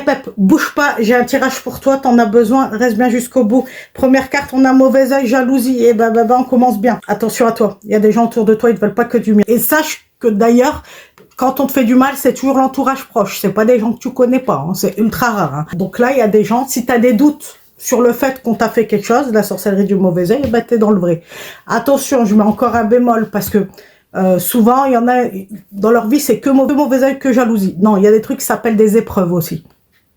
Pep, bouge pas, j'ai un tirage pour toi, t'en as besoin, reste bien jusqu'au bout. Première carte, on a mauvais œil, jalousie, et on commence bien. Attention à toi, il y a des gens autour de toi, ils ne veulent pas que du bien. Et sache que d'ailleurs, quand on te fait du mal, c'est toujours l'entourage proche, c'est pas des gens que tu connais pas, hein. C'est ultra rare. Hein. Donc là, il y a des gens, si tu as des doutes sur le fait qu'on t'a fait quelque chose, la sorcellerie du mauvais œil, t'es dans le vrai. Attention, je mets encore un bémol, parce que souvent, il y en a, dans leur vie, c'est que mauvais œil, que jalousie. Non, il y a des trucs qui s'appellent des épreuves aussi.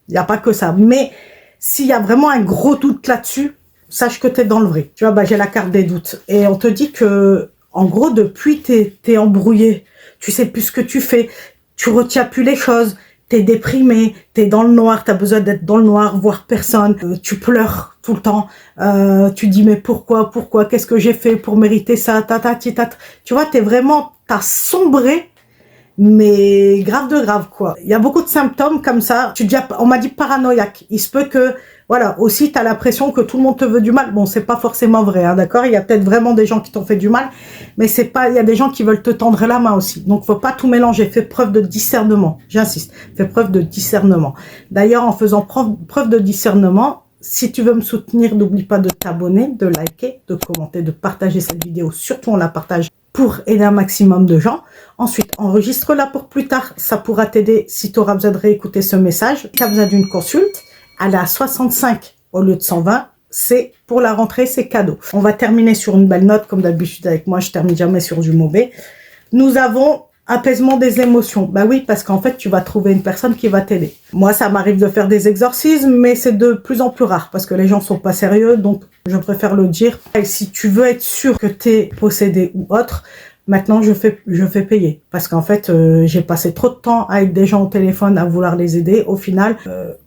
Il n'y a pas que ça. Mais s'il y a vraiment un gros doute là-dessus, sache que tu es dans le vrai. Tu vois, j'ai la carte des doutes. Et on te dit que, en gros, depuis, t'es embrouillé. Tu sais plus ce que tu fais. Tu retiens plus les choses. T'es déprimé. T'es dans le noir. T'as besoin d'être dans le noir, voir personne. Tu pleures tout le temps. Tu dis, mais pourquoi? Qu'est-ce que j'ai fait pour mériter ça? Tu vois, t'as sombré. Mais grave de grave, quoi. Il y a beaucoup de symptômes comme ça. On m'a dit paranoïaque. Il se peut que, voilà, aussi, t'as l'impression que tout le monde te veut du mal. Bon, c'est pas forcément vrai, hein, d'accord? Il y a peut-être vraiment des gens qui t'ont fait du mal, mais c'est pas, il y a des gens qui veulent te tendre la main aussi. Donc, faut pas tout mélanger. Fais preuve de discernement. J'insiste. Fais preuve de discernement. D'ailleurs, en faisant preuve de discernement, si tu veux me soutenir, n'oublie pas de t'abonner, de liker, de commenter, de partager cette vidéo. Surtout, on la partage pour aider un maximum de gens. Ensuite, enregistre-la pour plus tard. Ça pourra t'aider si tu auras besoin de réécouter ce message. Si tu as besoin d'une consulte, elle est à 65 au lieu de 120. C'est pour la rentrée, c'est cadeau. On va terminer sur une belle note. Comme d'habitude avec moi, je termine jamais sur du mauvais. Nous avons apaisement des émotions. Bah oui, parce qu'en fait, tu vas trouver une personne qui va t'aider. Moi, ça m'arrive de faire des exorcismes, mais c'est de plus en plus rare parce que les gens sont pas sérieux, donc je préfère le dire. Et si tu veux être sûr que tu es possédé ou autre, maintenant, je fais payer. Parce qu'en fait, j'ai passé trop de temps avec des gens au téléphone à vouloir les aider. Au final,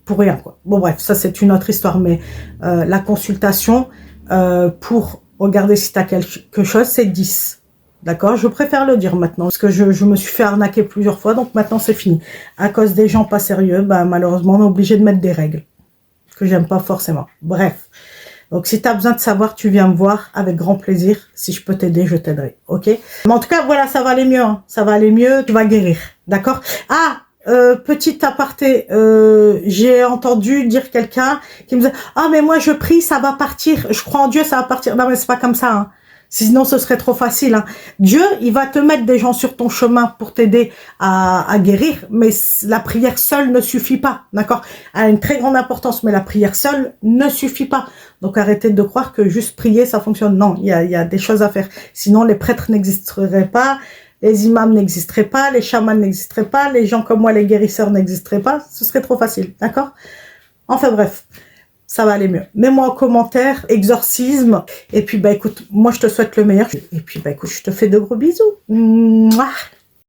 pour rien, quoi. Bon, bref, ça, c'est une autre histoire. Mais la consultation, pour regarder si tu as quelque chose, c'est 10. D'accord? Je préfère le dire maintenant. Parce que je me suis fait arnaquer plusieurs fois. Donc, maintenant, c'est fini. À cause des gens pas sérieux, malheureusement, on est obligé de mettre des règles. Que j'aime pas forcément. Bref. Donc, si tu as besoin de savoir, tu viens me voir avec grand plaisir. Si je peux t'aider, je t'aiderai. Ok? Mais en tout cas, voilà, ça va aller mieux. Hein. Ça va aller mieux. Tu vas guérir. D'accord? Ah! Petit aparté, j'ai entendu dire quelqu'un qui me disait « Ah, mais moi, je prie, ça va partir. Je crois en Dieu, ça va partir. » Non, mais c'est pas comme ça. Hein. Sinon, ce serait trop facile. Hein. Dieu, il va te mettre des gens sur ton chemin pour t'aider à guérir, mais la prière seule ne suffit pas, d'accord? Elle a une très grande importance, mais la prière seule ne suffit pas. Donc, arrêtez de croire que juste prier, ça fonctionne. Non, il y a des choses à faire. Sinon, les prêtres n'existeraient pas, les imams n'existeraient pas, les chamans n'existeraient pas, les gens comme moi, les guérisseurs n'existeraient pas. Ce serait trop facile, d'accord? Enfin, bref. Ça va aller mieux. Mets-moi en commentaire, exorcisme. Et puis, écoute, moi, je te souhaite le meilleur. Et puis, écoute, je te fais de gros bisous. Mouah.